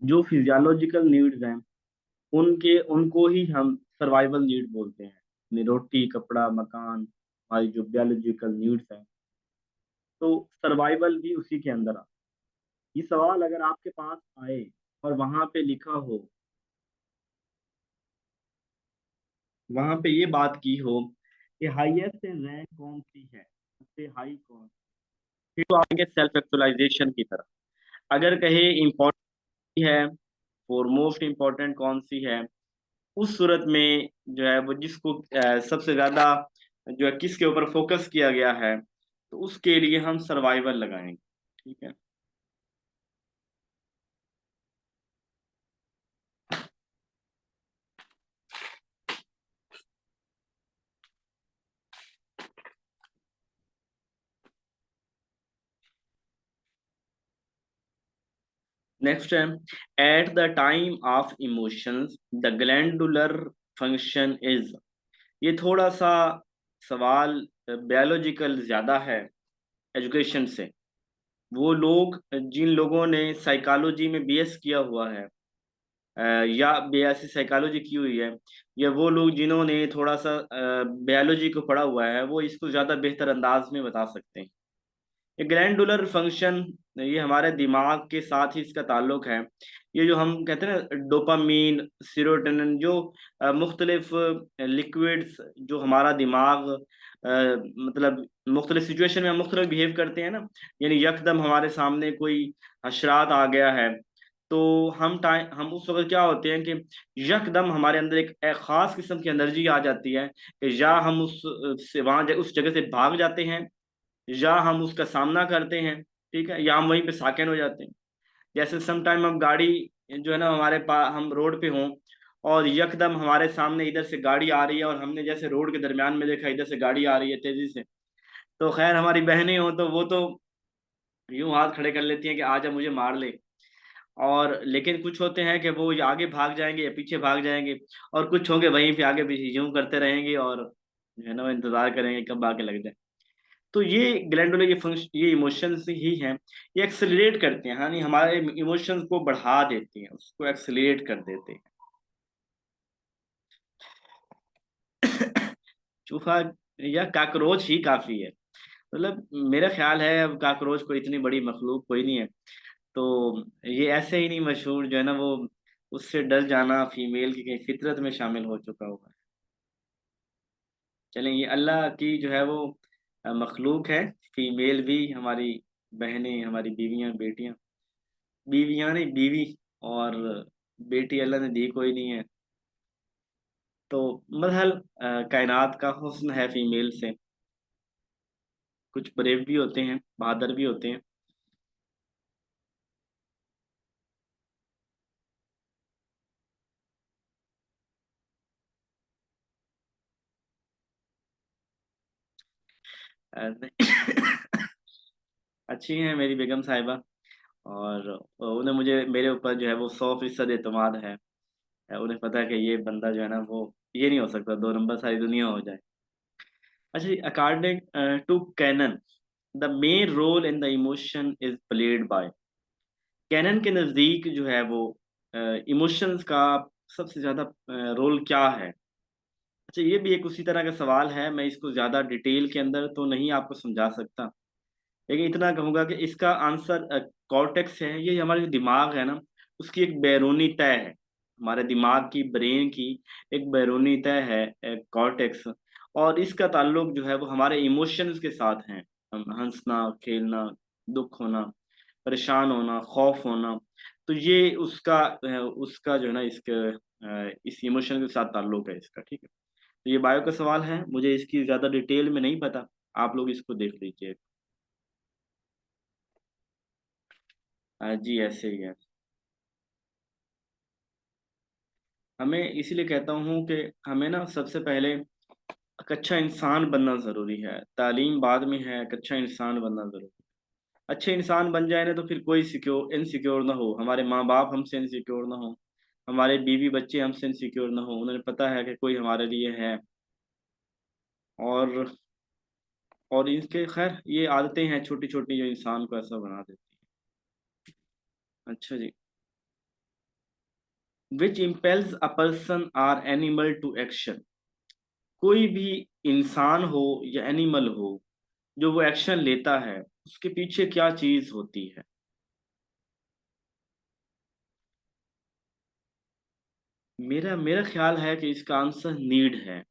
जो physiological needs हैं उनके उनको ही हम सर्वाइवल नीड बोलते हैं। अपनी रोटी, कपड़ा, मकान, हमारी जो बायोलॉजिकल नीड्स हैं, तो सर्वाइवल भी उसी के अंदर आता है। ये सवाल अगर आपके पास आए और वहां पे ये बात की हो कि हाईएस्ट रैंक कौन सी है, सबसे हाई कौन, फिर तो आएंगे सेल्फ एक्चुअलाइजेशन की तरफ। अगर कहे इम्पोर्टेंट है, फोरमोस्ट इम्पोर्टेंट कौन सी है, उस सूरत में जो है वो जिसको सबसे ज्यादा जो है किसके ऊपर फोकस किया गया है, तो उसके लिए हम सर्वाइवल लगाएंगे। ठीक है। नेक्स्ट है, at the time of emotions the glandular function is. ये थोड़ा सा सवाल बायोलॉजिकल ज्यादा है एजुकेशन से। वो लोग जिन लोगों ने साइकोलॉजी में बीएस किया हुआ है, या बीएससी साइकोलॉजी की हुई है, या वो लोग जिन्होंने थोड़ा सा बायोलॉजी को पढ़ा हुआ है, वो इसको ज्यादा बेहतर अंदाज में बता सकते हैं। ये ग्लैंडुलर फंक्शन, ये हमारे दिमाग के साथ ही इसका ताल्लुक है। ये जो हम कहते हैं ना, डोपामीन, सीरोटोनिन, जो मुख्तलिफ लिक्विड्स जो हमारा दिमाग मतलब मुख्तलिफ सिचुएशन में हम मुख्तलिफ बिहेव करते हैं ना, यानी यकदम हमारे सामने कोई हशरात आ गया है, तो हम उस वक्त क्या होते हैं कि यकदम हमारे अंदर एक खास किस्म की एनर्जी आ जाती है कि या हम उस जगह से भाग जाते हैं, या हम उसका सामना करते हैं, ठीक है, या हम वहीं पे साकिन हो जाते हैं। जैसे सम टाइम हम गाड़ी जो है ना, हमारे पास हम रोड पे हों और यकदम हमारे सामने इधर से गाड़ी आ रही है, और हमने जैसे रोड के दरमियान में देखा इधर से गाड़ी आ रही है तेजी से, तो खैर हमारी बहनें हो तो वो तो यूं हाथ खड़े कर लेती हैं कि आजा मुझे मार ले। और लेकिन कुछ होते हैं कि वो या आगे भाग जाएंगे या पीछे भाग जाएंगे, और कुछ होंगे वहीं पे आगे पीछे यूं करते रहेंगे, और जो है ना वो इंतजार करेंगे कब आके लग जाए। तो ये ग्लैंडुलर, ये फंक्शन, ये इमोशंस ही हैं, ये एक्सेलरेट करते हैं, यानी हमारे इमोशंस को बढ़ा देते हैं, उसको एक्सेलरेट कर देते हैं। चूहा या काकरोच ही काफी है। मतलब मेरा ख्याल है अब काकरोच को इतनी बड़ी मखलूक कोई नहीं है, तो ये ऐसे ही नहीं मशहूर जो है ना वो, उससे डर जाना फीमेल की कहीं फितरत में शामिल हो चुका होगा। चलें, ये अल्लाह की जो है वो मखलूक है। फीमेल भी हमारी बहनें, हमारी बीवियां, बेटियां, बीवियां नहीं बीवी, और बेटी अल्लाह ने दी कोई नहीं है। तो बहरहाल कायनात का हुस्न है फीमेल से। कुछ ब्रेव भी होते हैं, बहादुर भी होते हैं। अच्छी हैं मेरी बेगम साहिबा, और उन्हें मुझे मेरे ऊपर जो है वो 100% एतमाद है। उन्हें पता है कि ये बंदा जो है ना वो, ये नहीं हो सकता, दो नंबर सारी दुनिया हो जाए। अच्छा जी, according to Cannon the main role in the emotion is played by. Cannon के नज़दीक जो है वो इमोशंस का सबसे ज़्यादा रोल क्या है। अच्छा, ये भी एक उसी तरह का सवाल है, मैं इसको ज़्यादा डिटेल के अंदर तो नहीं आपको समझा सकता, लेकिन इतना कहूँगा कि इसका आंसर कॉर्टेक्स है। ये हमारा जो दिमाग है ना, उसकी एक बैरूनी तय है। हमारे दिमाग की, ब्रेन की एक बैरूनी तय है कॉर्टेक्स, और इसका ताल्लुक जो है वो हमारे इमोशंस के साथ है। हम हंसना, खेलना, दुख होना, परेशान होना, खौफ होना, तो ये उसका जो है ना, इस इमोशन के साथ ताल्लुक है इसका। ठीक है। तो ये बायो का सवाल है, मुझे इसकी ज्यादा डिटेल में नहीं पता, आप लोग इसको देख लीजिए। जी ऐसे ही है। हमें इसीलिए कहता हूँ कि हमें ना सबसे पहले एक अच्छा इंसान बनना जरूरी है, तालीम बाद में है, एक अच्छा इंसान बनना जरूरी है। अच्छे इंसान बन जाए ना, तो फिर कोई सिक्योर इनसिक्योर ना हो, हमारे माँ बाप हमसे इनसिक्योर ना हो, हमारे बीवी बच्चे हमसे इनसिक्योर ना हो, उन्हें पता है कि कोई हमारे लिए है। और इसके खैर ये आदतें हैं छोटी छोटी जो इंसान को ऐसा बना देती हैं। अच्छा जी। Which impels a person or animal to action. कोई भी इंसान हो या एनिमल हो, जो वो एक्शन लेता है, उसके पीछे क्या चीज होती है? मेरा मेरा ख्याल है कि इसका आंसर नीड है।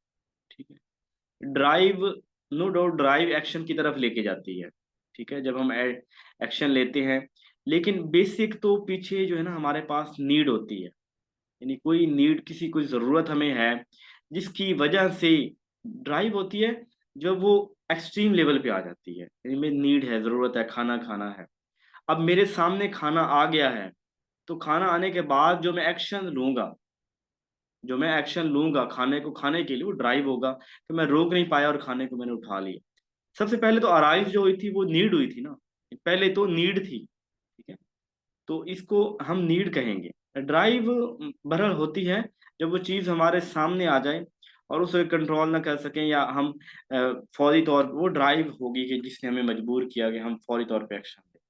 ठीक है। Drive, no doubt drive action की तरफ लेके जाती है। ठीक है, जब हम एक्शन लेते हैं, लेकिन बेसिक तो पीछे जो है ना हमारे पास नीड होती है। यानी कोई नीड, किसी कोई ज़रूरत हमें है, जिसकी वजह से ड्राइव होती है। जब वो एक्सट्रीम लेवल पे आ जाती है, यानी मेरी नीड है, ज़रूरत है, खाना खाना है। अब मेरे सामने खाना आ गया है, तो खाना आने के बाद जो मैं एक्शन लूंगा खाने को खाने के लिए, वो ड्राइव होगा। तो मैं रोक नहीं पाया और खाने को मैंने उठा लिया। सबसे पहले तो अराइज जो हुई थी वो नीड हुई थी ना, पहले तो नीड थी। ठीक है, तो इसको हम नीड कहेंगे। ड्राइव बहरहाल होती है जब वो चीज़ हमारे सामने आ जाए और उसे कंट्रोल ना कर सकें, या हम फौरी तौर पर, वो ड्राइव होगी कि जिसने हमें मजबूर किया कि हम फौरी तौर पे एक्शन लें।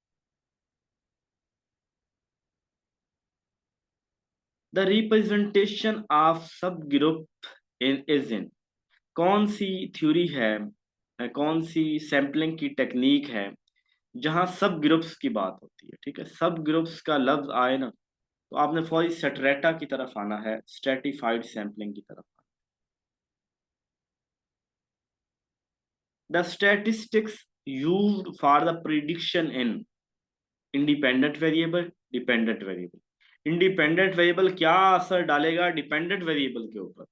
द रिप्रेजेंटेशन ऑफ सब ग्रुप इन इज इन, कौन सी थ्योरी है, कौन सी सैम्पलिंग की टेक्निक है जहां सब ग्रुप्स की बात होती है? ठीक है, सब ग्रुप्स का लफ्ज आए ना, तो आपने फौरी स्ट्रेटा की तरफ आना है, स्ट्रेटिफाइड सैम्पलिंग की तरफ। The statistics used for the prediction in independent variable, dependent variable. Independent variable क्या असर डालेगा डिपेंडेंट वेरिएबल के ऊपर?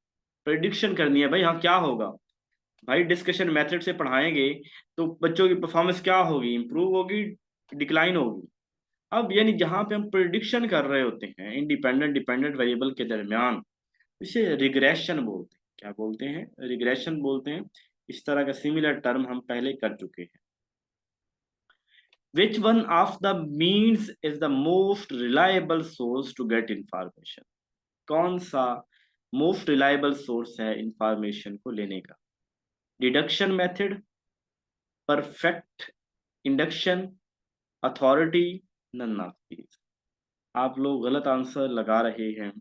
प्रिडिक्शन करनी है भाई, हाँ क्या होगा। भाई डिस्कशन मेथड से पढ़ाएंगे तो बच्चों की परफॉर्मेंस क्या होगी, इंप्रूव होगी, डिक्लाइन होगी? अब यानी जहां पे हम प्रिडिक्शन कर रहे होते हैं इंडिपेंडेंट डिपेंडेंट वेरिएबल के दरमियान, इसे रिग्रेशन बोलते हैं। क्या बोलते हैं? रिग्रेशन बोलते हैं। इस तरह का सिमिलर टर्म हम पहले कर चुके हैं। Which one of the means is the most reliable source to get information? कौन सा मोस्ट रिलायबल सोर्स है इंफॉर्मेशन को लेने का? Deduction method, perfect induction, authority, none of these. आप लोग गलत आंसर लगा रहे हैं।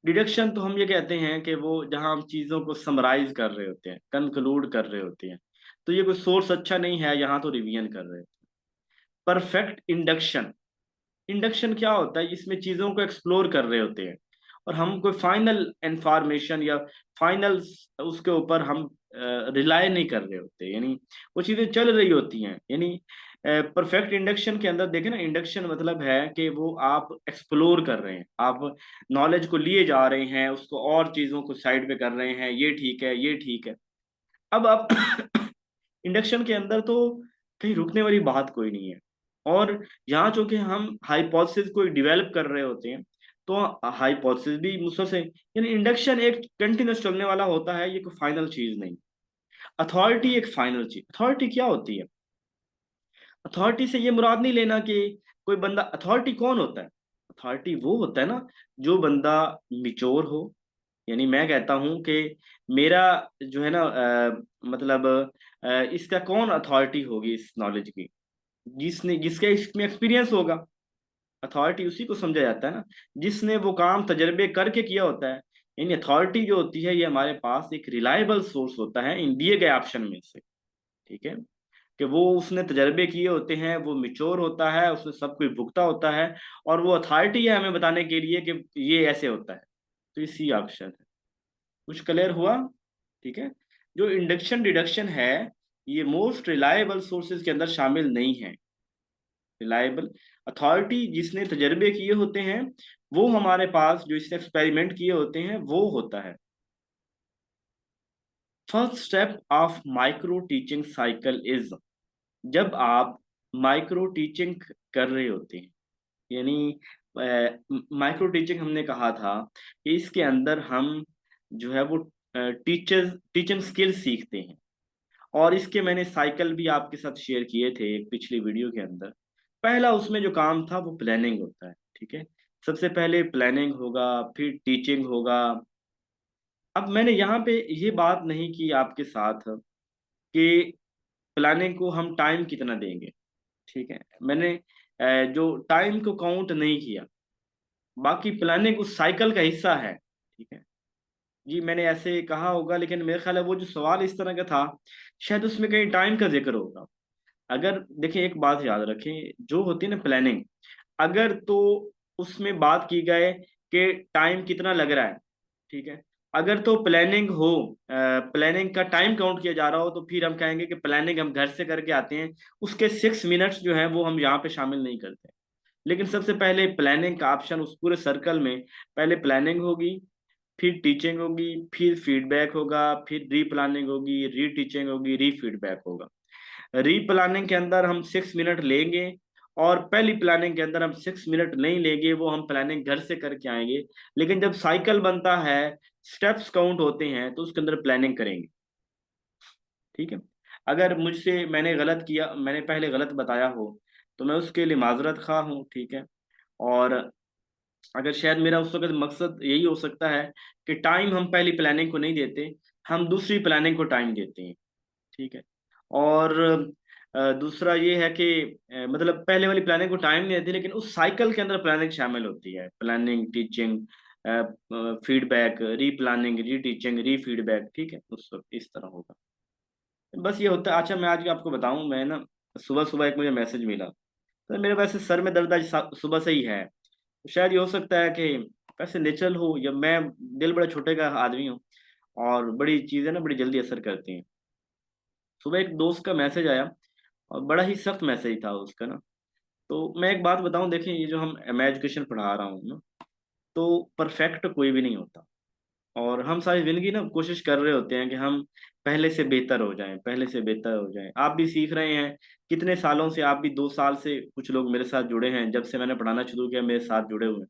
डिडक्शन तो हम ये कहते हैं कि वो जहां हम चीजों को समराइज कर रहे होते हैं, कंक्लूड कर रहे होते हैं, तो ये कोई सोर्स अच्छा नहीं है, यहाँ तो रिवीजन कर रहे हैं। परफेक्ट इंडक्शन, इंडक्शन क्या होता है? इसमें चीजों को एक्सप्लोर कर रहे होते हैं और हम कोई फाइनल इंफॉर्मेशन या फाइनल उसके ऊपर हम रिलाय नहीं कर रहे होते, यानी वो चीजें चल रही होती हैं। यानी परफेक्ट इंडक्शन के अंदर देखें ना, इंडक्शन मतलब है कि वो आप एक्सप्लोर कर रहे हैं, आप नॉलेज को लिए जा रहे हैं, उसको और चीजों को साइड पे कर रहे हैं, ये ठीक है, ये ठीक है। अब आप इंडक्शन के अंदर तो कहीं रुकने वाली बात कोई नहीं है। और यहाँ चूंकि हम हाइपोथेसिस को डिवेलप कर रहे होते हैं, तो हाइपोथेसिस भी मुसलसल, यानी इंडक्शन एक कंटिन्यूस चलने वाला होता है, ये कोई फाइनल चीज नहीं। अथॉरिटी एक फाइनल चीज। अथॉरिटी क्या होती है? अथॉरिटी से ये मुराद नहीं लेना कि कोई बंदा, अथॉरिटी कौन होता है? अथॉरिटी वो होता है ना जो बंदा मिच्योर हो। यानी मैं कहता हूं कि मेरा जो है ना मतलब इसका कौन अथॉरिटी होगी इस नॉलेज की? जिसने, जिसका इसमें एक्सपीरियंस होगा। अथॉरिटी उसी को समझा जाता है ना जिसने वो काम तजर्बे करके किया होता है। यानी अथॉरिटी जो होती है, ये हमारे पास एक रिलायबल सोर्स होता है इन दिए गए ऑप्शन में से। ठीक है, कि वो उसने तजर्बे किए होते हैं, वो मिच्योर होता है, उसने सब कुछ भुगता होता है, और वो अथॉरिटी है हमें बताने के लिए कि ये ऐसे होता है। तो इसी ऑप्शन है। कुछ क्लियर हुआ? ठीक है। जो इंडक्शन डिडक्शन है, ये मोस्ट रिलायबल सोर्सेज के अंदर शामिल नहीं है। रिलायबल अथॉरिटी जिसने तजर्बे किए होते हैं, वो हमारे पास जो इसने एक्सपेरिमेंट किए होते हैं वो होता है। First step of micro teaching cycle is, जब आप माइक्रो टीचिंग कर रहे होते हैं, यानी माइक्रो टीचिंग हमने कहा था कि इसके अंदर हम जो है वो टीचिंग स्किल सीखते हैं। और इसके मैंने साइकिल भी आपके साथ शेयर किए थे एक पिछली वीडियो के अंदर। पहला उसमें जो काम था वो प्लानिंग होता है। ठीक है, सबसे पहले प्लानिंग होगा, फिर टीचिंग होगा। अब मैंने यहाँ पे ये बात नहीं की आपके साथ कि प्लानिंग को हम टाइम कितना देंगे। ठीक है, मैंने जो टाइम को काउंट नहीं किया, बाकी प्लानिंग उस साइकिल का हिस्सा है, ठीक है। जी मैंने ऐसे कहा होगा, लेकिन मेरे ख्याल है वो जो सवाल इस तरह का था, शायद उसमें कहीं टाइम का जिक्र होगा। अगर देखिए एक बात याद रखें, जो होती है ना प्लानिंग, अगर तो उसमें बात की जाए कि टाइम कितना लग रहा है, ठीक है। अगर तो प्लानिंग हो, प्लानिंग का टाइम काउंट किया जा रहा हो, तो फिर हम कहेंगे कि प्लानिंग हम घर से करके आते हैं, उसके 6 मिनट्स जो है वो हम यहाँ पे शामिल नहीं करते। लेकिन सबसे पहले प्लानिंग का ऑप्शन उस पूरे सर्कल में, पहले प्लानिंग होगी, फिर टीचिंग होगी, फिर फीडबैक होगा, फिर री प्लानिंग होगी, री टीचिंग होगी, री फीडबैक होगा। री प्लानिंग के अंदर हम 6 मिनट लेंगे, और पहली प्लानिंग के अंदर हम 6 मिनट नहीं लेंगे, वो हम प्लानिंग घर से करके आएंगे। लेकिन जब साइकिल बनता है, स्टेप्स काउंट होते हैं, तो उसके अंदर प्लानिंग करेंगे, ठीक है। अगर मुझसे मैंने गलत किया, मैंने पहले गलत बताया हो, तो मैं उसके लिए माजरत खा हूँ, ठीक है। और अगर शायद मेरा उस वक्त मकसद यही हो सकता है कि टाइम हम पहली प्लानिंग को नहीं देते, हम दूसरी प्लानिंग को टाइम देते हैं, ठीक है। और दूसरा ये है कि मतलब पहले वाली प्लानिंग को टाइम नहीं देती, लेकिन उस साइकिल के अंदर प्लानिंग शामिल होती है, प्लानिंग, टीचिंग, फीडबैक, री प्लानिंग, री टीचिंग, री फीडबैक, ठीक है। उस इस तरह होगा। बस ये होता है। अच्छा मैं आज आपको बताऊं, मैं ना सुबह सुबह एक मुझे मैसेज मिला, तो मेरे वैसे सर में दर्द आज सुबह से ही है। शायद ये हो सकता है कि वैसे नेचुरल हो, या मैं दिल बड़ा छोटे का आदमी हूँ, और बड़ी चीज़ें ना बड़ी जल्दी असर करती हैं। सुबह एक दोस्त का मैसेज आया, और बड़ा ही सख्त मैसेज था उसका ना। तो मैं एक बात बताऊं, देखें ये जो मैं एजुकेशन पढ़ा रहा हूँ ना, तो परफेक्ट कोई भी नहीं होता। और हम सारी जिंदगी ना कोशिश कर रहे होते हैं कि हम पहले से बेहतर हो जाएं, पहले से बेहतर हो जाएं। आप भी सीख रहे हैं, कितने सालों से, आप भी 2 साल से कुछ लोग मेरे साथ जुड़े हैं, जब से मैंने पढ़ाना शुरू किया मेरे साथ जुड़े हुए हैं।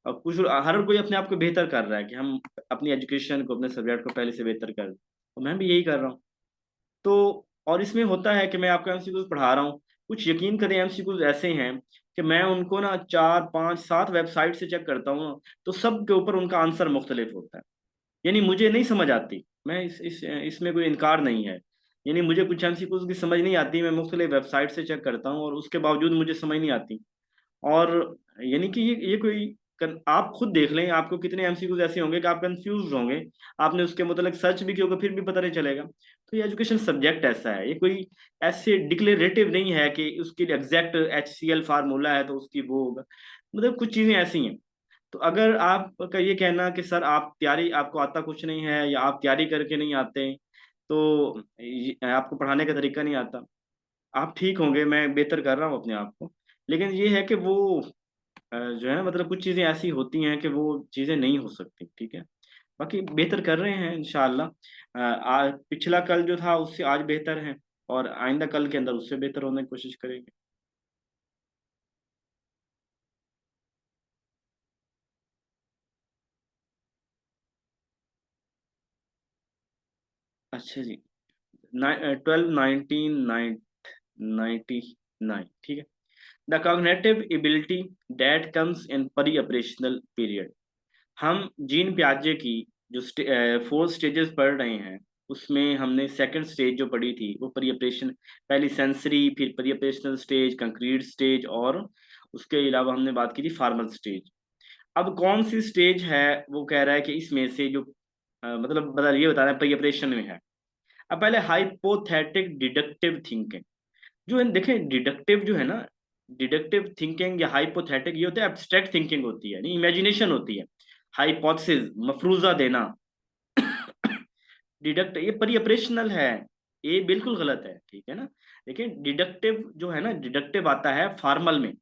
और कुछ हर कोई अपने आप को बेहतर कर रहा है कि हम अपनी एजुकेशन को, अपने सब्जेक्ट को पहले से बेहतर कर, तो मैं भी यही कर रहा हूँ। तो और इसमें होता है कि मैं आपको एमसीक्यूज पढ़ा रहा हूँ, कुछ यकीन करें एमसीक्यूज ऐसे हैं कि मैं उनको ना 4 5 7 वेबसाइट से चेक करता हूँ, तो सब के ऊपर उनका आंसर मुख्तलिफ होता है। यानी मुझे नहीं समझ आती, मैं इसमें कोई इनकार नहीं है। यानी मुझे कुछ एमसीक्यूज की समझ नहीं आती, मैं मुख्तलिफ वेबसाइट से चेक करता हूँ, और उसके बावजूद मुझे समझ नहीं आती। और यानी कि ये कोई आप खुद देख लें, आपको कितने एमसीक्यूज ऐसे होंगे कि आप कंफ्यूज होंगे, आपने उसके मतलब सर्च भी किया होगा फिर भी पता नहीं चलेगा। तो ये एजुकेशन सब्जेक्ट ऐसा है, ये कोई ऐसे डिक्लेरेटिव नहीं है कि उसके लिए एग्जैक्ट HCL फार्मूला है तो उसकी वो होगा। मतलब कुछ चीजें ऐसी हैं। तो अगर आपका ये कहना कि सर आप तैयारी, आपको आता कुछ नहीं है, या आप तैयारी करके नहीं आते, तो आपको पढ़ाने का तरीका नहीं आता, आप ठीक होंगे, मैं बेहतर कर रहा हूँ अपने आप को। लेकिन ये है कि वो जो है मतलब कुछ चीज़ें ऐसी होती हैं कि वो चीज़ें नहीं हो सकती, ठीक है। बाकी बेहतर कर रहे हैं इंशाल्लाह। आज पिछला कल जो था उससे आज बेहतर है, और आइंदा कल के अंदर उससे बेहतर होने की कोशिश करेंगे। अच्छा जी। 12 19 99, ठीक है। The cognitive ability that comes in परी ऑपरेशनल पीरियड। हम जीन प्याजे की जो 4 स्टेजेस पढ़ रहे हैं, उसमें हमने सेकंड स्टेज जो पढ़ी थी वो प्री ऑपरेशन, पहली सेंसरी, फिर pre operational stage, concrete stage, और उसके अलावा हमने बात की थी फार्मल स्टेज। अब कौन सी स्टेज है, वो कह रहा है कि इसमें से जो मतलब बता ये बता रहा है प्री ऑपरेशन में है। अब पहले हाइपोथेटिक डिडक्टिव थिंकिंग, जो है देखें डिडक्टिव जो है ना, डिडक्टिव थिंकिंग या हाइपोथेटिक, ये होता है एब्स्ट्रैक्ट थिंकिंग होती है, नहीं इमेजिनेशन होती है। हाइपोथेसिस, मफरूजा देना। डिडक्ट ये परी ऑपरेशनल है, ये बिल्कुल गलत है, ठीक है ना। लेकिन डिडक्टिव जो है ना, डिडक्टिव आता है फॉर्मल में।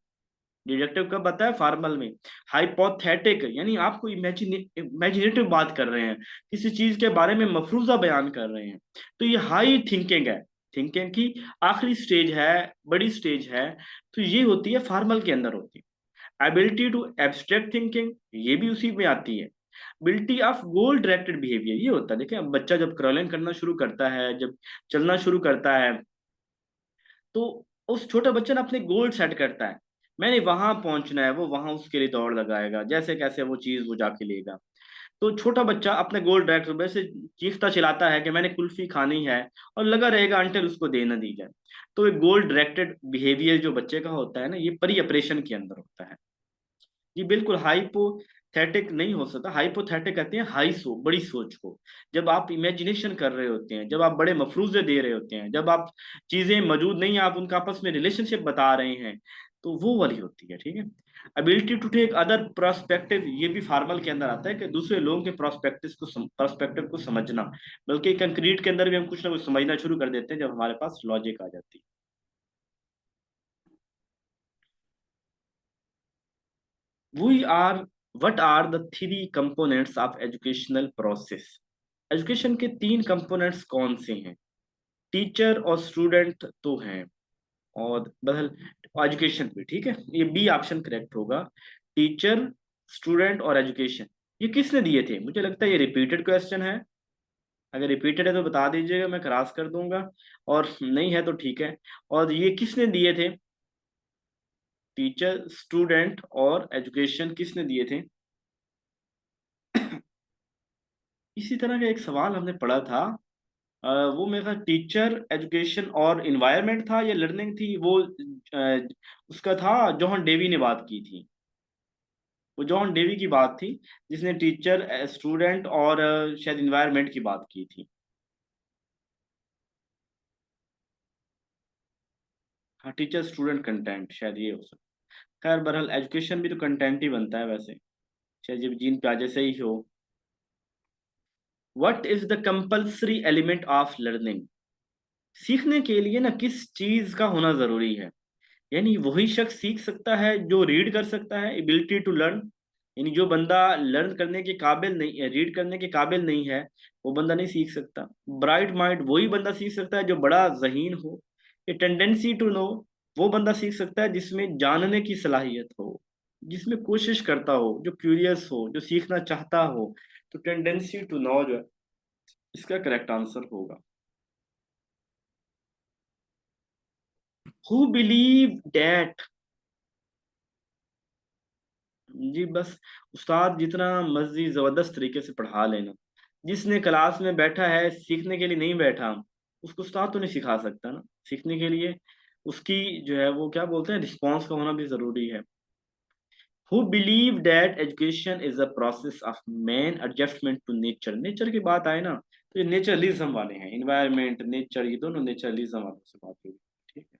डिडक्टिव कब आता है? फॉर्मल में। हाइपोथेटिक यानी आपको इमेजिनेटिव बात कर रहे हैं, किसी चीज के बारे में मफरूजा बयान कर रहे हैं, तो ये हाई थिंकिंग है। थिंकिंग की आखिरी स्टेज है, बड़ी स्टेज है, तो ये होती है फॉर्मल के अंदर होती है। एबिलिटी टू एब्स्ट्रैक्ट थिंकिंग, ये भी उसी में आती है। Ability of goal directed behaviour, ये होता है देखिए, अब बच्चा जब क्रॉलिंग करना शुरू करता है, जब चलना शुरू करता है, तो उस छोटे बच्चे ना अपने गोल सेट करता है, मैंने वहां पहुंचना है, वो वहां उसके लिए दौड़ लगाएगा, जैसे कैसे वो चीज वो जाके लेगा। तो छोटा बच्चा अपने गोल डायरेक्ट वैसे चीखता चिल्लाता है कि मैंने कुल्फी खानी है, और लगा रहेगा अंटिल उसको दे ना दी जाए। तो एक गोल डायरेक्टेड बिहेवियर जो बच्चे का होता है ना, ये परी ऑपरेशन के अंदर होता है। जी बिल्कुल, हाइपोथेटिक नहीं हो सकता। हाइपोथेटिक कहते हैं बड़ी सोच को। जब आप इमेजिनेशन कर रहे होते हैं, जब आप बड़े मफरूजे दे रहे होते हैं, जब आप चीजें मौजूद नहीं है, आप उनका आपस में रिलेशनशिप बता रहे हैं, तो वो वाली होती है, ठीक है। Ability to take other prospective, ये भी फार्मल के अंदर आता है कि दूसरे लोगों के प्रोस्पेक्टिव को समझना। बल्कि कंक्रीट के अंदर भी हम कुछ ना कुछ समझना शुरू कर देते हैं जब हमारे पास लॉजिक आ जाती है। We are what are the three components of educational process? Education के तीन कंपोनेंट्स कौन से हैं? टीचर और स्टूडेंट तो हैं, और बदल एजुकेशन भी, ठीक है, ये बी ऑप्शन करेक्ट होगा। टीचर, स्टूडेंट और एजुकेशन, ये किसने दिए थे? मुझे लगता है ये रिपीटेड क्वेश्चन है। अगर रिपीटेड है तो बता दीजिएगा, मैं क्रॉस कर दूंगा, और नहीं है तो ठीक है। और ये किसने दिए थे? टीचर, स्टूडेंट और एजुकेशन किसने दिए थे? इसी तरह का एक सवाल हमने पढ़ा था। वो मेरा टीचर, एजुकेशन और इन्वायरमेंट था या लर्निंग थी, वो उसका था, जॉन डेवी ने बात की थी। वो जॉन डेवी की बात थी, जिसने टीचर, स्टूडेंट और शायद इन्वायरमेंट की बात की थी। हाँ, टीचर स्टूडेंट कंटेंट, शायद ये हो सकता है। खैर बहरहाल एजुकेशन भी तो कंटेंट ही बनता है वैसे, शायद जब जीन प्याजे से ही हो। What is the compulsory element of learning? सीखने के लिए ना किस चीज का होना जरूरी है? यानी वही शख्स सीख सकता है जो रीड कर सकता है, एबिलिटी टू लर्न। यानी जो बंदा लर्न करने के काबिल नहीं है, रीड करने के काबिल नहीं है, वो बंदा नहीं सीख सकता। ब्राइट माइंड वही बंदा सीख सकता है जो बड़ा जहीन हो। ये टेंडेंसी टू नो, वो बंदा सीख सकता है जिसमें जानने की सलाहियत हो, जिसमें कोशिश करता हो, जो क्यूरियस हो, जो सीखना चाहता हो। तो टेंडेंसी टू नो जो है, इसका करेक्ट आंसर होगा। हु बिलीव डैट, जी बस, उस्ताद जितना मर्जी जबरदस्त तरीके से पढ़ा लेना, जिसने क्लास में बैठा है सीखने के लिए नहीं बैठा, उसको उस्ताद तो नहीं सिखा सकता ना। सीखने के लिए उसकी जो है वो क्या बोलते हैं, रिस्पॉन्स का होना भी जरूरी है। Who believe that education is a process of man adjustment to nature, nature की बात आए ना, तो ये नेचरलिज्म वाले हैं। इन्वायरमेंट, नेचर, ये दोनों नेचरलिज्म वालों से बात हुई, ठीक है।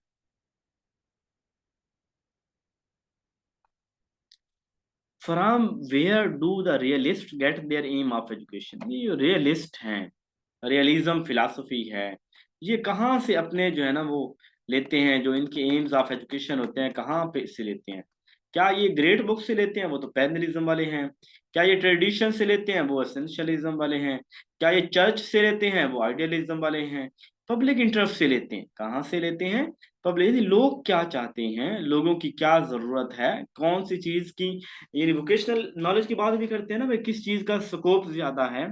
From where do the realist get their aim of education? ये जो रियलिस्ट हैं, रियलिज्म फिलॉसफी है, ये कहाँ से अपने जो है ना वो लेते हैं, जो इनके एम्स ऑफ एजुकेशन होते हैं, कहाँ पे से लेते हैं? क्या ये ग्रेट बुक से लेते हैं? वो तो पैरनलिज्म वाले हैं। क्या ये ट्रेडिशन से लेते हैं? वो एसेंशियलिज्म वाले हैं। क्या ये चर्च से लेते हैं? वो आइडियलिज्म वाले हैं। पब्लिक इंटरेस्ट से लेते हैं, कहाँ से लेते हैं? पब्लिक, लोग क्या चाहते हैं, लोगों की क्या जरूरत है, कौन सी चीज की, ये वोकेशनल नॉलेज की बात भी करते हैं ना भाई, किस चीज का स्कोप ज्यादा है,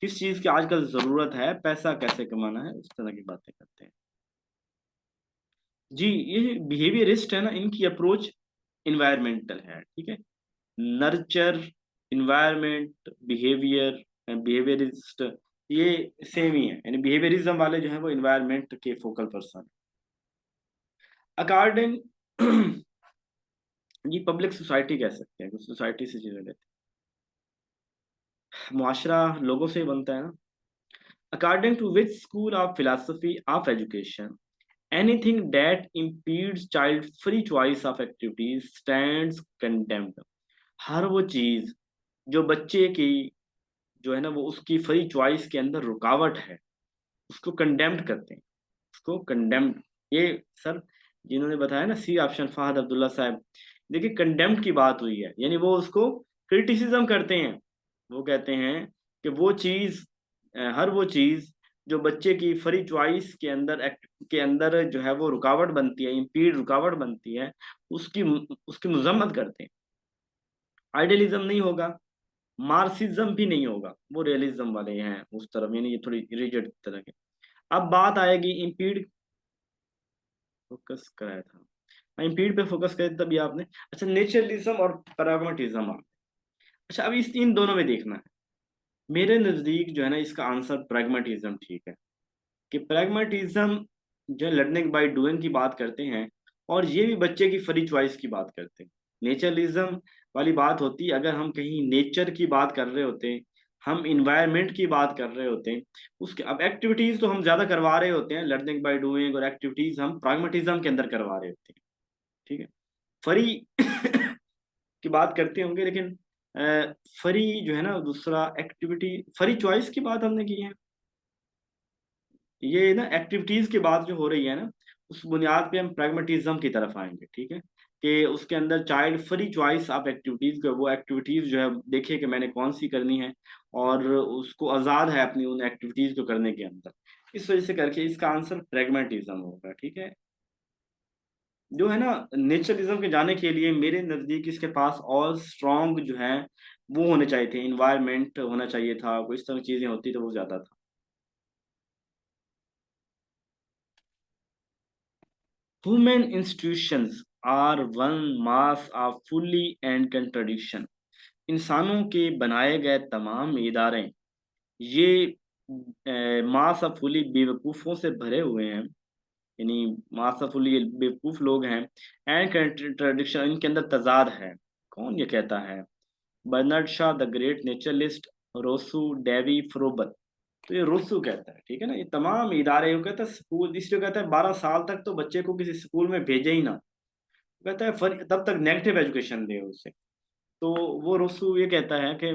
किस चीज की आजकल जरूरत है, पैसा कैसे कमाना है, उस तरह की बातें करते हैं। जी, ये बिहेवियरिस्ट है ना, इनकी अप्रोच इन्वायरमेंटल है, ठीक है। नर्चर, इन्वायरमेंट, बिहेवियर, बिहेवियरिस्ट, ये सेम ही है। यानी बिहेवियरिज्म वाले जो है वो इन्वायरमेंट के फोकल पर्सन। अकॉर्डिंग ये पब्लिक सोसाइटी कह सकते हैं, कुछ सोसाइटी से रिलेटेड। मुआशरा लोगों से ही बनता है ना। According to which school of philosophy of education anything that impedes child free choice of activities stands condemned? हर वो चीज जो बच्चे की जो है ना वो उसकी फ्री चॉइस के अंदर रुकावट है, उसको कंडेम्ड करते हैं, उसको कंडेम्ड। ये सर जिन्होंने बताया ना, सी ऑप्शन, फहद अब्दुल्ला साहब। देखिए कंडेम्ड की बात हुई है, यानी वो उसको क्रिटिसिज्म करते हैं। वो कहते हैं कि वो चीज, हर वो चीज जो बच्चे की फ्री चॉइस के अंदर एक्ट के अंदर जो है वो रुकावट बनती है, इम्पीड, रुकावट बनती है, उसकी उसकी मजम्मत करते हैं। आइडियलिज्म नहीं होगा, मार्क्सिज्म भी नहीं होगा, वो रियलिज्म वाले हैं उस तरफ, यानी ये थोड़ी रिजिड तरह के। अब बात आएगी इम्पीड, फोकस कराया था, इम्पीड पे फोकस करे तभी आपने। अच्छा, नेचरलिज्म और प्रैग्मेटिज्म आप, अच्छा अब इस इन दोनों में देखना है। मेरे नजदीक जो है ना इसका आंसर प्रैग्मेटिज्म ठीक है। कि प्रैग्मेटिज्म जो लर्निंग बाय डूइंग की बात करते हैं, और ये भी बच्चे की फ्री चॉइस की बात करते हैं। नेचरलिज्म वाली बात होती है अगर हम कहीं नेचर की बात कर रहे होते हैं, हम इन्वायरमेंट की बात कर रहे होते हैं, उसके अब एक्टिविटीज तो हम ज्यादा करवा रहे होते हैं, लर्निंग बाय डूइंग, और एक्टिविटीज हम प्राग्मेटिज्म के अंदर करवा रहे होते हैं। ठीक है। फरी की बात करते होंगे, लेकिन फरी जो है ना, दूसरा एक्टिविटी, फरी चॉइस की बात हमने की है। ये ना एक्टिविटीज की बात जो हो रही है ना, उस बुनियाद पे हम प्रैग्मेटिज्म की तरफ आएंगे। ठीक है, कि उसके अंदर child free choice of activities को, वो एक्टिविटीज जो है देखे कि मैंने कौन सी करनी है, और उसको आज़ाद है अपनी उन एक्टिविटीज को करने के अंदर। इस वजह से करके इसका आंसर प्रैग्मेटिज्म होगा। ठीक है। जो है ना, नेचरलिज्म के जाने के लिए मेरे नज़दीक इसके पास और स्ट्रॉन्ग जो है वो होने चाहिए थे, इन्वायरमेंट होना चाहिए था, कोई इस तरह की चीज़ें होती तो वो ज़्यादा था। Human institutions are one mass of fully and contradiction. इंसानों के बनाए गए तमाम इदारे ये मास ऑफ फुली बेवकूफ़ों से भरे हुए हैं, यानी मास ऑफ फुली बेवकूफ़ लोग हैं। एंड कंट्रडिक्शन, इनके अंदर तजाद है। कौन ये कहता है? Bernard Shaw the great naturalist, Rousseau, Dewey Froebel. तो ये रोसू कहता है। ठीक है ना, ये तमाम इदारे, वो कहता है स्कूल, इसलिए कहता है 12 साल तक तो बच्चे को किसी स्कूल में भेजे ही ना। कहता है तब तक नेगेटिव एजुकेशन दे उसे। तो वो रोसू ये कहता है कि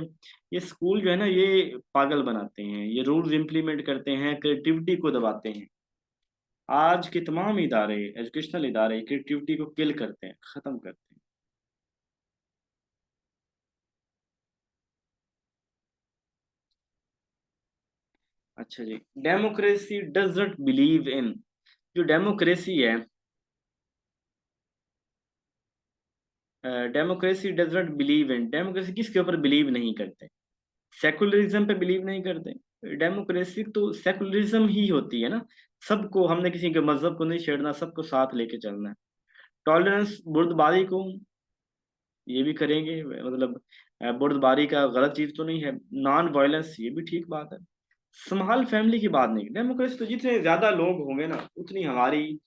ये स्कूल जो है ना, ये पागल बनाते हैं, ये रूल्स इम्प्लीमेंट करते हैं, क्रिएटिविटी को दबाते हैं। आज के तमाम इदारे, एजुकेशनल इदारे, क्रिएटिविटी को किल करते हैं, खत्म करते हैं। अच्छा जी, democracy does not believe in, जो डेमोक्रेसी है, democracy does not believe in, democracy किसके ऊपर बिलीव नहीं करते? सेकुलरिज्म पे बिलीव नहीं करते। डेमोक्रेसी तो सेकुलरिज्म ही होती है ना, सबको, हमने किसी के मजहब को नहीं छेड़ना, सबको साथ लेके चलना है। टॉलरेंस बुर्दबारी को ये भी करेंगे, मतलब बुर्दबारी का गलत चीज तो नहीं है। नॉन वायलेंस ये भी ठीक बात है। स्मॉल फैमिली की बात नहीं, डेमोक्रेसी तो जितने ज्यादा लोग होंगे ना, उतनी हमारी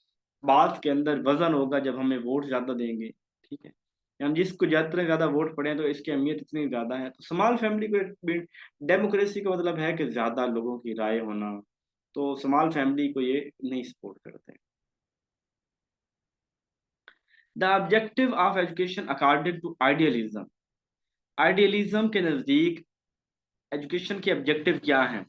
बात के अंदर वजन होगा, जब हमें वोट ज्यादा देंगे। ठीक है, हम जिसको जितने ज्यादा वोट पड़े हैं तो इसकी अहमियत इतनी ज्यादा है। तो स्मॉल फैमिली को, डेमोक्रेसी का मतलब है कि ज्यादा लोगों की राय होना, तो स्मॉल फैमिली को ये नहीं सपोर्ट करते। The objective of education according to idealism, idealism के नजदीक एजुकेशन के ऑब्जेक्टिव क्या हैं?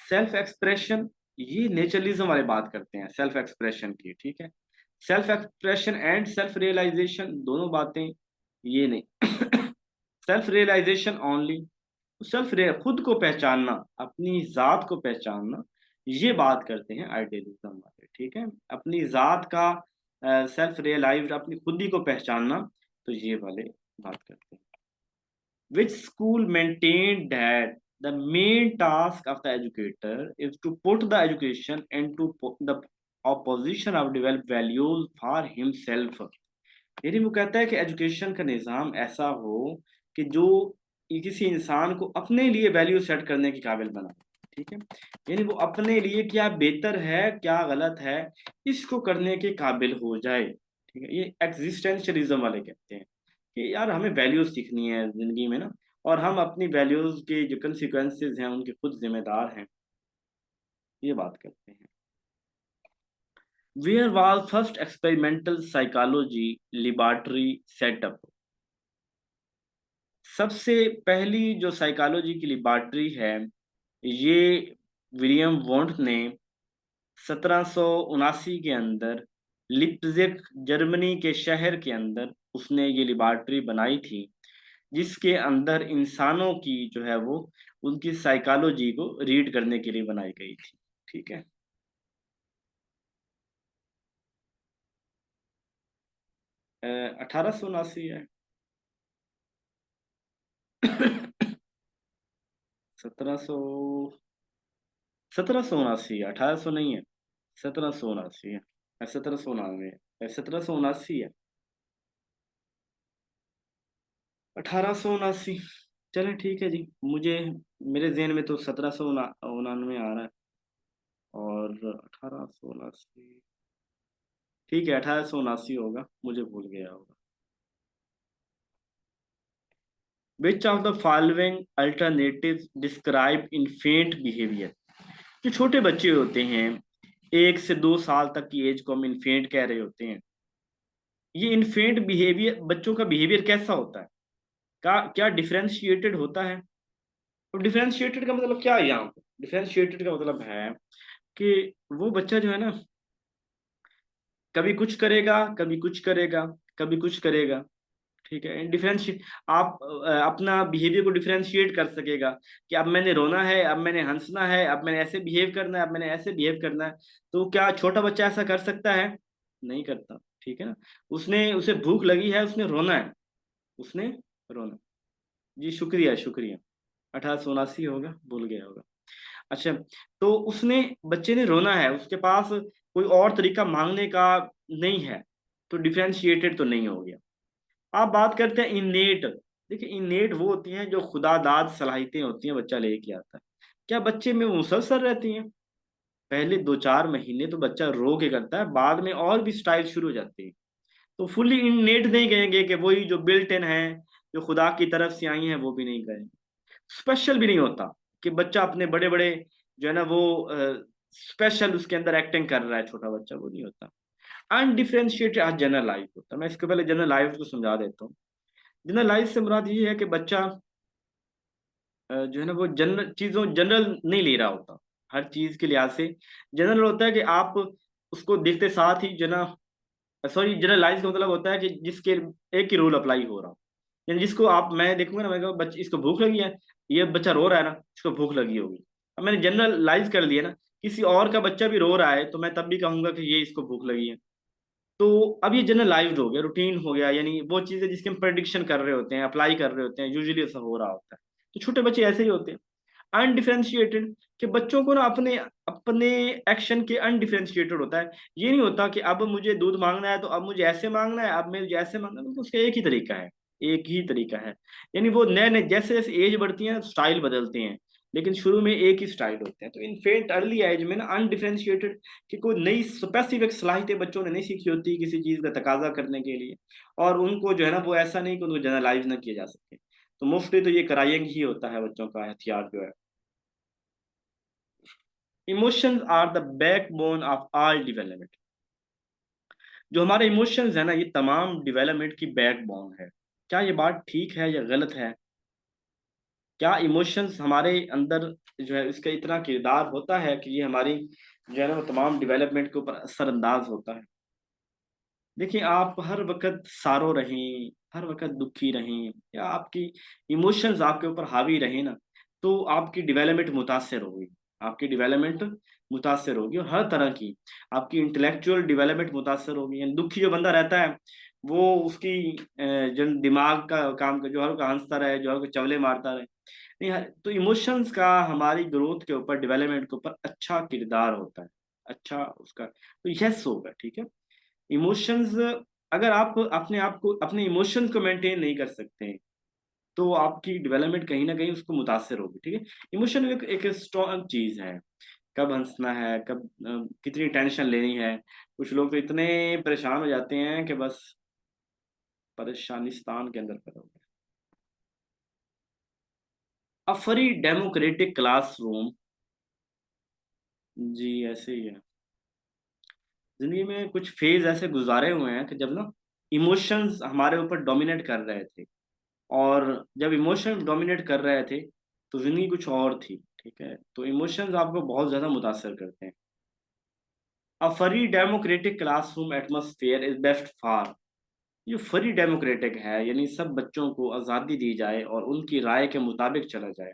सेल्फ एक्सप्रेशन, ये नेचरलिज्म वाले बात करते हैं सेल्फ एक्सप्रेशन की। ठीक है, self expression and self realisation, दोनों बातें ये नहीं। सेल्फ रियलाइजेशन ओनली, सेल्फ, खुद को पहचानना, अपनी जात को पहचानना, ये बात करते हैं आइडियलिज्म वाले। ठीक है, अपनी जात का सेल्फ रियलाइज, अपनी खुद ही को पहचानना, तो ये वाले बात करते हैं। Which school maintained that the main task of the educator is to put the education into the opposition of develop values for himself। यानी वो कहता है कि एजुकेशन का निज़ाम ऐसा हो कि जो किसी इंसान को अपने लिए वैल्यू सेट करने के काबिल बना। ठीक है, यानी वो अपने लिए क्या बेहतर है, क्या गलत है, इसको करने के काबिल हो जाए। ठीक है, ये एग्जिस्टेंशियलिज्म वाले कहते हैं कि यार हमें वैल्यूज सीखनी है जिंदगी में ना, और हम अपनी वैल्यूज के जो कंसिक्वेंसेज हैं उनके खुद जिम्मेदार हैं, ये बात करते हैं। Where was first experimental psychology laboratory setup, सबसे पहली जो साइकोलॉजी की लेबोरेटरी है, ये विलियम वोंट ने 1779 के अंदर लिप्जिग, जर्मनी के शहर के अंदर उसने ये लेबोरेटरी बनाई थी, जिसके अंदर इंसानों की जो है वो उनकी साइकोलॉजी को रीड करने के लिए बनाई गई थी। ठीक है। 1879 है। 1700, 1779, 1800 नहीं है, 1779 है, 1799 है, 1779 है, 1879। चलें ठीक है जी, मुझे, मेरे जहन में तो 1799 आ रहा है, और 1879, ठीक है 1879 होगा, मुझे भूल गया होगा। Which of the following alternative describe infant behaviour. जो छोटे बच्चे होते हैं, 1 से 2 साल तक की एज को हम इन्फेंट कह रहे होते हैं। ये इन्फेंट बिहेवियर, बच्चों का बिहेवियर कैसा होता है, क्या क्या डिफरेंशिएटेड होता है। तो डिफरेंशिएटेड का मतलब क्या है यहाँ पे? डिफरेंशिएटेड का मतलब है कि वो बच्चा जो है ना, कभी कुछ करेगा, कभी कुछ करेगा, कभी कुछ करेगा। ठीक है, डिफरेंशिएट, आप अपना बिहेवियर को डिफरेंशिएट कर सकेगा कि अब मैंने रोना है, अब मैंने हंसना है, अब मैंने ऐसे बिहेव करना है, अब मैंने ऐसे बिहेव करना है। तो क्या छोटा बच्चा ऐसा कर सकता है? नहीं करता। ठीक है ना, उसने उसे भूख लगी है, उसने रोना है, उसने रोना। जी शुक्रिया शुक्रिया। 1879 होगा, भूल गया होगा। अच्छा, तो उसने, बच्चे ने रोना है, उसके पास कोई और तरीका मांगने का नहीं है, तो डिफरेंशिएटेड तो नहीं हो गया। आप बात करते हैं इनेट। देखिए, इनेट वो होती हैं जो खुदादाद सलाहियतें होती हैं, बच्चा लेके आता है। क्या बच्चे में वो मुसलसल रहती हैं? पहले 2-4 महीने तो बच्चा रो के करता है, बाद में और भी स्टाइल शुरू हो जाती है। तो फुल्ली इनेट नहीं कहेंगे कि वही जो बिल्ट इन है, जो खुदा की तरफ से आई हैं, वो भी नहीं कहेंगे। स्पेशल भी नहीं होता कि बच्चा अपने बड़े बड़े जो है ना वो स्पेशल उसके अंदर एक्टिंग कर रहा है छोटा बच्चा, वो नहीं होता। अनडिफरेंशिएटेड आज जनरलाइज होता है। मैं इसके पहले जनरलाइज को समझा देता हूँ। जनरलाइज से मुराद ये है कि बच्चा जो है ना वो जनरल चीजों जनरल नहीं ले रहा होता, हर चीज के लिहाज से। जनरल होता है कि आप उसको देखते साथ ही जना, सॉरी, जनरलाइज का मतलब होता है कि जिसके एक ही रूल अप्लाई हो रहा हो। यानी जिसको आप, मैं देखूंगा ना, मैं कहूँ बच्चे इसको भूख लगी है, ये बच्चा रो रहा है ना, इसको भूख लगी होगी। अब मैंने जनरलाइज कर दिया ना, किसी और का बच्चा भी रो रहा है तो मैं तब भी कहूंगा कि ये इसको भूख लगी है। तो अब ये जनरलाइज्ड हो गया, रूटीन हो गया, यानी वो चीजें जिसकी हम प्रेडिक्शन कर रहे होते हैं, अप्लाई कर रहे होते हैं, यूजुअली ऐसा हो रहा होता है। तो छोटे बच्चे ऐसे ही होते हैं, अनडिफरेंशिएटेड। कि बच्चों को ना अपने अपने एक्शन के अनडिफरेंशिएटेड होता है। ये नहीं होता कि अब मुझे दूध मांगना है तो अब मुझे ऐसे मांगना है, अब मुझे ऐसे मांगना है, तो उसका एक ही तरीका है, एक ही तरीका है। यानी वो नए नए, जैसे जैसे एज बढ़ती है स्टाइल बदलते हैं, लेकिन शुरू में एक ही स्टाइल होते हैं। तो इनफेंट अर्ली एज में ना अनडिफरेंशिएटेड, कि कोई नई स्पेसिफिक सलाहियतें बच्चों ने नहीं सीखी होती किसी चीज का तकाजा करने के लिए, और उनको जो है ना वो ऐसा नहीं कि उनको जनरलाइज ना किया जा सके। तो मुफ्ती तो ये कराइंग ही होता है बच्चों का हथियार जो है। Emotions are the backbone of all development. जो हमारे इमोशंस है ना, ये तमाम डेवलपमेंट की बैकबोन है। क्या ये बात ठीक है या गलत है? क्या इमोशंस हमारे अंदर जो है इसका इतना किरदार होता है कि ये हमारी जो है ना वो तमाम डेवलपमेंट के ऊपर असरअंदाज होता है? देखिए, आप हर वक्त सारो रहें, हर वक्त दुखी रहें, या आपकी इमोशंस आपके ऊपर हावी रहें ना, तो आपकी डेवलपमेंट मुतासर होगी। आपकी डेवलपमेंट मुतासर होगी, और हर तरह की आपकी इंटेलेक्चुअल डेवलपमेंट मुतासर होगी। यानी दुखी जो बंदा रहता है, वो उसकी जो दिमाग का काम का जो हर का हंसता रहे, जो हर को चवले मारता रहे। नहीं, तो इमोशंस का हमारी ग्रोथ के ऊपर, डेवलपमेंट के ऊपर अच्छा किरदार होता है, अच्छा उसका तो यस होगा। ठीक है, इमोशंस, अगर आप अपने आप को, अपने इमोशंस को मेंटेन नहीं कर सकते हैं, तो आपकी डेवलपमेंट कहीं ना कहीं उसको मुतासर होगी। ठीक है, इमोशन एक स्ट्रॉन्ग चीज है। कब हंसना है, कब कितनी टेंशन लेनी है। कुछ लोग तो इतने परेशान हो जाते हैं कि बस परेशानिस्तान के अंदर पैदा हो गए। A free democratic classroom. जी ऐसे ही है। जिंदगी में कुछ फेज ऐसे गुजारे हुए हैं कि जब ना इमोशंस हमारे ऊपर डोमिनेट कर रहे थे, और जब इमोशन डोमिनेट कर रहे थे तो जिंदगी कुछ और थी। ठीक है, तो इमोशंस आपको बहुत ज्यादा मुतासर करते हैं। अ free democratic classroom atmosphere is best for. ये फ्री डेमोक्रेटिक है, यानी सब बच्चों को आज़ादी दी जाए और उनकी राय के मुताबिक चला जाए।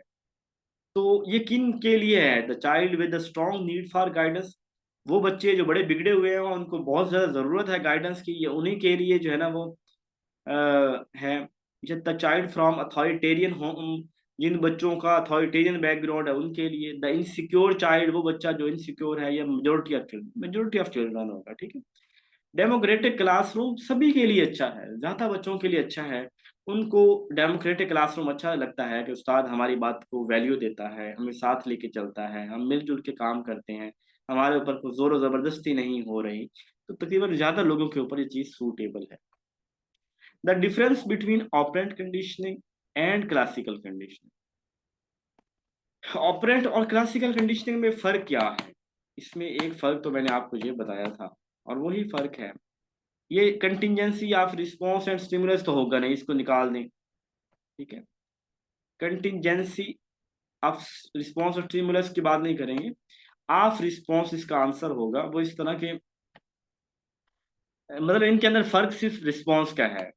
तो ये किन के लिए है? The child with the strong need for guidance. वो बच्चे जो बड़े बिगड़े हुए हैं, उनको बहुत ज्यादा जरूरत है गाइडेंस की, ये उन्हीं के लिए जो है ना वो है। The child from authoritarian home. जिन बच्चों का अथॉरिटेरियन बैकग्राउंड है उनके लिए। द इनसिक्योर चाइल्ड, वो बच्चा जो इनसिक्योर है, या मेजोरिटी ऑफ चिल्ड्रन होगा। ठीक है, डेमोक्रेटिक क्लासरूम सभी के लिए अच्छा है, ज्यादा बच्चों के लिए अच्छा है। उनको डेमोक्रेटिक क्लासरूम अच्छा लगता है कि उस्ताद हमारी बात को वैल्यू देता है, हमें साथ लेके चलता है, हम मिलजुल के काम करते हैं, हमारे ऊपर कोई जोर जबरदस्ती नहीं हो रही। तो तकरीबन ज्यादा लोगों के ऊपर ये चीज सूटेबल है। The difference between operant conditioning and classical conditioning. Operant और क्लासिकल कंडीशनिंग में फ़र्क क्या है? इसमें एक फ़र्क तो मैंने आपको ये बताया था, और वही फ़र्क है, ये contingency of response and stimulus तो होगा नहीं, इसको निकाल दें, ठीक है। कंटिंजेंसी ऑफ रिस्पॉन्स और स्टिमुलस की बात नहीं करेंगे, ऑफ रिस्पॉन्स इसका आंसर होगा। वो इस तरह के, मतलब इनके अंदर फ़र्क सिर्फ रिस्पॉन्स का है।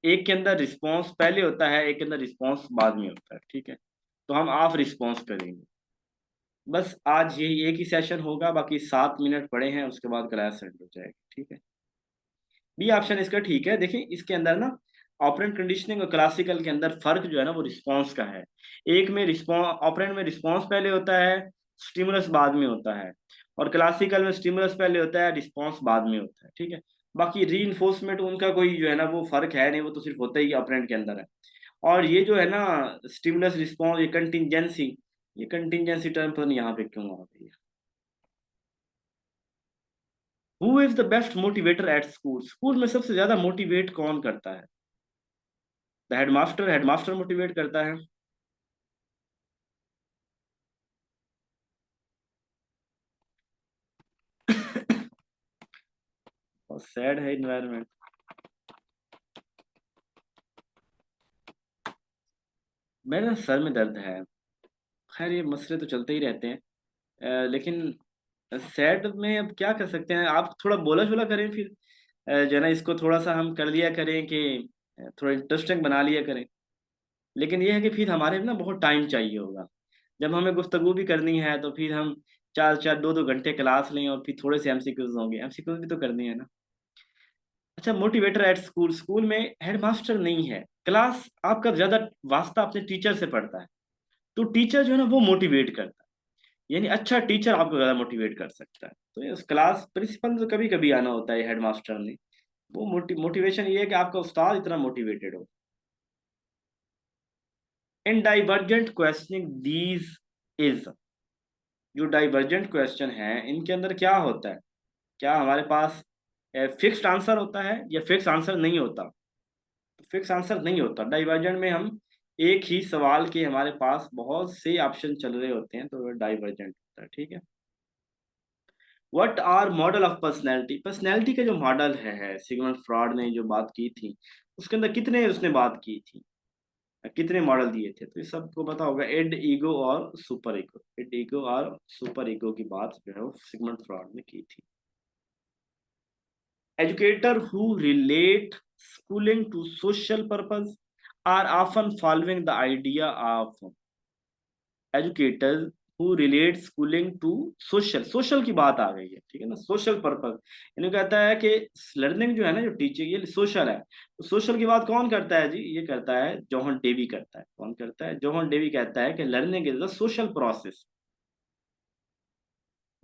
एक के अंदर रिस्पॉन्स पहले होता है, एक के अंदर रिस्पॉन्स बाद में होता है, ठीक है। तो हम ऑफ रिस्पॉन्स करेंगे। बस आज यही एक ही सेशन होगा, बाकी 7 मिनट पड़े हैं, उसके बाद क्लास एंड हो जाएगी, ठीक है। बी ऑप्शन इसका ठीक है। देखिए इसके अंदर ना, ऑपरेंट कंडीशनिंग और क्लासिकल के अंदर फर्क जो है ना वो रिस्पॉन्स का है। एक में रिस्पॉन्स, ऑपरेंट में रिस्पॉन्स पहले होता है, स्टिमुलस बाद में होता है, और क्लासिकल में स्टिमुलस पहले होता है, रिस्पॉन्स बाद में होता है, ठीक है। बाकी री उनका कोई जो है ना वो फर्क है नहीं, वो तो सिर्फ होता ही ऑपरेंट के अंदर है। और ये जो है ना स्टिमुलस रिस्पॉन्स, ये कंटिंजेंसी टर्म पर यहाँ पे क्यों आ गई है? Who is the best motivator at school? School में सबसे ज्यादा मोटिवेट कौन करता है? द हेडमास्टर, हेडमास्टर मोटिवेट करता है। और सैड है इन्वायरमेंट। मेरे ना सर में दर्द है। खैर ये मसले तो चलते ही रहते हैं। लेकिन सैड में अब क्या कर सकते हैं, आप थोड़ा बोला शोला करें फिर। जो है ना इसको थोड़ा सा हम कर लिया करें कि थोड़ा इंटरेस्टिंग बना लिया करें। लेकिन ये है कि फिर हमारे ना बहुत टाइम चाहिए होगा। जब हमें गुफ्तगू भी करनी है तो फिर हम 4-4 2-2 घंटे क्लास लें, और फिर थोड़े से एमसीक्यूज होंगे, एमसीक्यूज भी तो करनी है ना। अच्छा, मोटिवेटर एट स्कूल, स्कूल में हेडमास्टर नहीं है, क्लास आपका ज्यादा वास्ता अपने टीचर से पड़ता है। तो टीचर जो है ना वो मोटिवेट करता है, यानी अच्छा टीचर आपको ज्यादा मोटिवेट कर सकता है। तो ये उस क्लास प्रिंसिपल तो कभी कभी आना होता है हेडमास्टर ने। वो मोटिवेशन ये है कि आपका उस्ताद इतना मोटिवेटेड हो। इन डाइवर्जेंट क्वेश्चनिंग दीज इज, जो डाइवर्जेंट क्वेश्चन है इनके अंदर क्या होता है? क्या हमारे पास फिक्स्ड आंसर होता है या फिक्स आंसर नहीं होता? फिक्स आंसर नहीं होता। डाइवर्जेंट में हम एक ही सवाल के हमारे पास बहुत से ऑप्शन चल रहे होते हैं, तो डाइवर्जेंट होता है, ठीक है। What are model of personality? Personality का जो मॉडल है सिगमंड फ्रॉड ने जो बात की थी, उसके अंदर कितने उसने बात की थी, कितने मॉडल दिए थे? तो ये सबको पता होगा, एड ईगो और सुपर ईगो। एड ईगो और सुपर ईगो की बात जो है वो सिगमंड फ्रॉड ने की थी। Educators who relate schooling to social purpose are often following the idea of educators who relate schooling to social की बात आ गई है, ठीक है ना, सोशल पर्पस। इन्हें कहता है कि लर्निंग जो है ना, जो टीचिंग, ये सोशल है। तो सोशल की बात कौन करता है जी? ये करता है जॉन डेवी करता है। कौन करता है? जॉन डेवी कहता है कि learning is the social process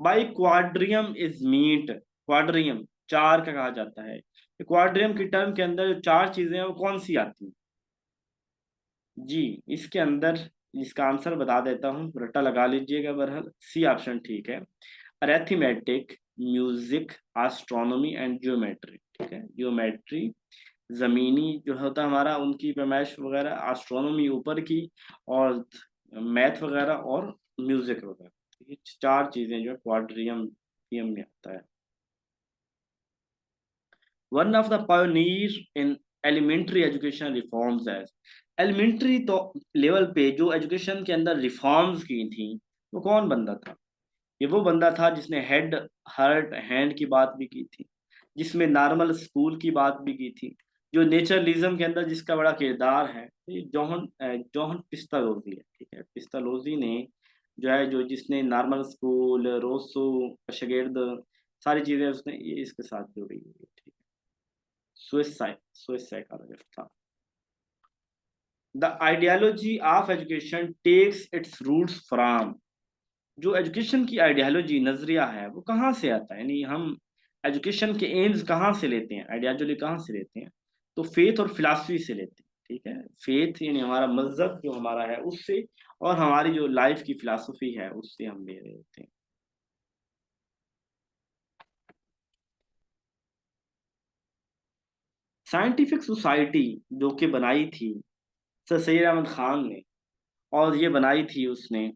by quadrivium is meet. Quadrivium चार का कहा जाता है। क्वाड्रियम की टर्म के अंदर जो चार चीजें हैं वो कौन सी आती हैं जी? इसके अंदर इसका आंसर बता देता हूँ, रट्टा लगा लीजिएगा। बहरहाल सी ऑप्शन ठीक है। Arithmetic, music, astronomy and geometry, ठीक है। ज्योमेट्री जमीनी जो होता है हमारा, उनकी पैमाइश वगैरह, एस्ट्रोनॉमी ऊपर की, और मैथ वगैरह, और म्यूजिक वगैरह। ये चार चीजें जो है क्वाड्रियम में आता है। One of the pioneer in elementary education reforms है। एलिमेंट्री तो लेवल पे जो एजुकेशन के अंदर रिफॉर्म्स की थी, वो कौन बंदा था? ये वो बंदा था जिसने हेड, हार्ट, हैंड की बात भी की थी, जिसमें नॉर्मल स्कूल की बात भी की थी, जो नेचरलिज्म के अंदर जिसका बड़ा किरदार है, ये जॉन पिस्तालोजी है, ठीक है। पिस्तालोजी ने जो है, जो जिसने नॉर्मल स्कूल, रोसो का शागिर्द, सारी चीजें उसने ये इसके साथ जुड़ी हुई है, ठीक है। स्विस साइकोलॉजिस्ट था। The ideology of education takes its roots from, जो एजुकेशन की आइडियोलॉजी, नजरिया है, वो कहाँ से आता है? यानी हम एजुकेशन के एम्स कहाँ से लेते हैं, आइडियोलॉजी कहाँ से लेते हैं? तो फेथ और फिलासफी से लेते हैं, ठीक है। फेथ यानी हमारा मजहब जो हमारा है उससे, और हमारी जो लाइफ की फिलासफी है उससे हम ले रहे होते हैं। साइंटिफिक सोसाइटी जो कि बनाई थी, सर सैयद अहमद खान ने, और ये बनाई थी उसने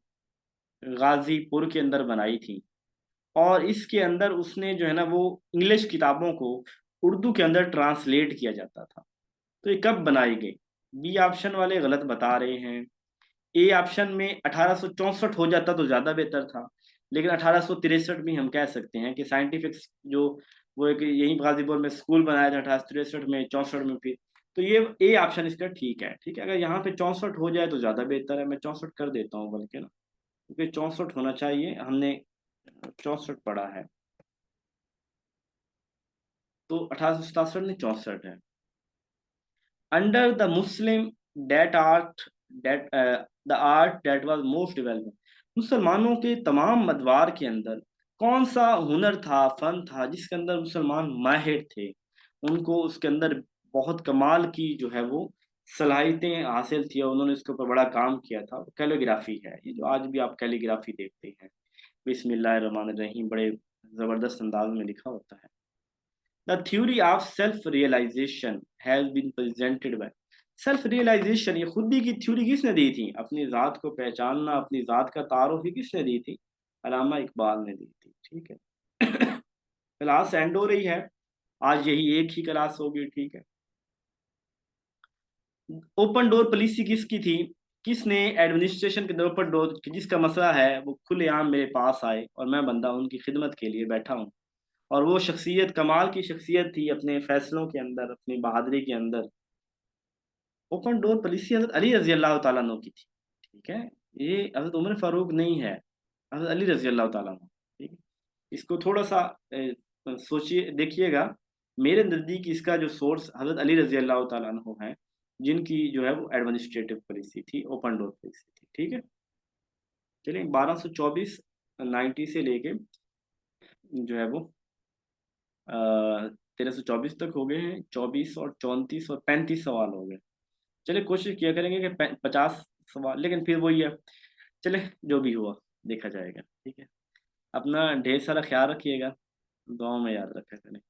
गाजीपुर के अंदर बनाई थी। और इसके अंदर उसने जो है ना वो इंग्लिश किताबों को उर्दू के अंदर ट्रांसलेट किया जाता था। तो ये कब बनाई गई? बी ऑप्शन वाले गलत बता रहे हैं। ए ऑप्शन में 1864 हो जाता तो ज़्यादा बेहतर था, लेकिन 1863 भी हम कह सकते हैं कि साइंटिफिक जो वो एक यहीं गाजीपुर में स्कूल बनाया था 1863 में, 64 में फिर। तो ये ए ऑप्शन इसका ठीक है। ठीक है, अगर यहाँ पे 64 हो जाए तो ज़्यादा बेहतर है, मैं 64 कर देता हूँ बल्कि ना, क्योंकि 64 होना चाहिए, हमने 64 पढ़ा है। तो 1867 में 64 है। Under the Muslim that art that the art that was most developed, मुसलमानों के तमाम मदवार के अंदर कौन सा हुनर था, फन था जिसके अंदर मुसलमान माहिर थे, उनको उसके अंदर बहुत कमाल की जो है वो सलाहियतें हासिल थी और उन्होंने इसके ऊपर बड़ा काम किया था। कैलीग्राफी है ये, जो आज भी आप कैलीग्राफी देखते हैं, बिस्मिल्लाहिर रहमानिर रहीम बड़े जबरदस्त अंदाज में लिखा होता है। The theory of self-realization has been presented by, self realisation, ये खुदी की थ्योरी किसने दी थी? अपनी ज़ात को पहचानना, अपनी ज़ात का तारुफ ही किसने दी थी? अल्लामा इकबाल ने दी थी। ठीक है। क्लास एंड हो रही है, आज यही एक ही क्लास होगी। ठीक है। ओपन डोर पॉलिसी किसकी थी? किसने एडमिनिस्ट्रेशन के दौर पर डोर, जिसका मसला है वो खुलेआम मेरे पास आए और मैं बंदा उनकी खिदमत के लिए बैठा हूँ। और वो शख्सियत कमाल की शख्सियत थी अपने फैसलों के अंदर, अपनी बहादुरी के अंदर। ओपन डोर पॉलिसी हज़रत अली रज़ी अल्लाह तआला अन्हु की थी। ठीक है, ये हज़रत उमर फारूक नहीं है, हज़रत अली रज़ी अल्लाह तआला अन्हु। ठीक है, इसको थोड़ा सा सोचिए, देखिएगा। मेरे नज़दीक इसका जो सोर्स हज़रत अली रज़ी अल्लाह तआला अन्हु हैं, जिनकी जो है वो एडमिनिस्ट्रेटिव पॉलिसी थी, ओपन डोर पॉलिसी थी। ठीक है, चलिए 1224 90 से लेके जो है वो 1324 तक हो गए हैं। 24 और 34 और 35 सवाल हो गए। चलिए कोशिश किया करेंगे कि 50 सवाल, लेकिन फिर वही है। चले, जो भी हुआ देखा जाएगा। ठीक है, अपना ढेर सारा ख्याल रखिएगा, दुआओं में याद रखा करें।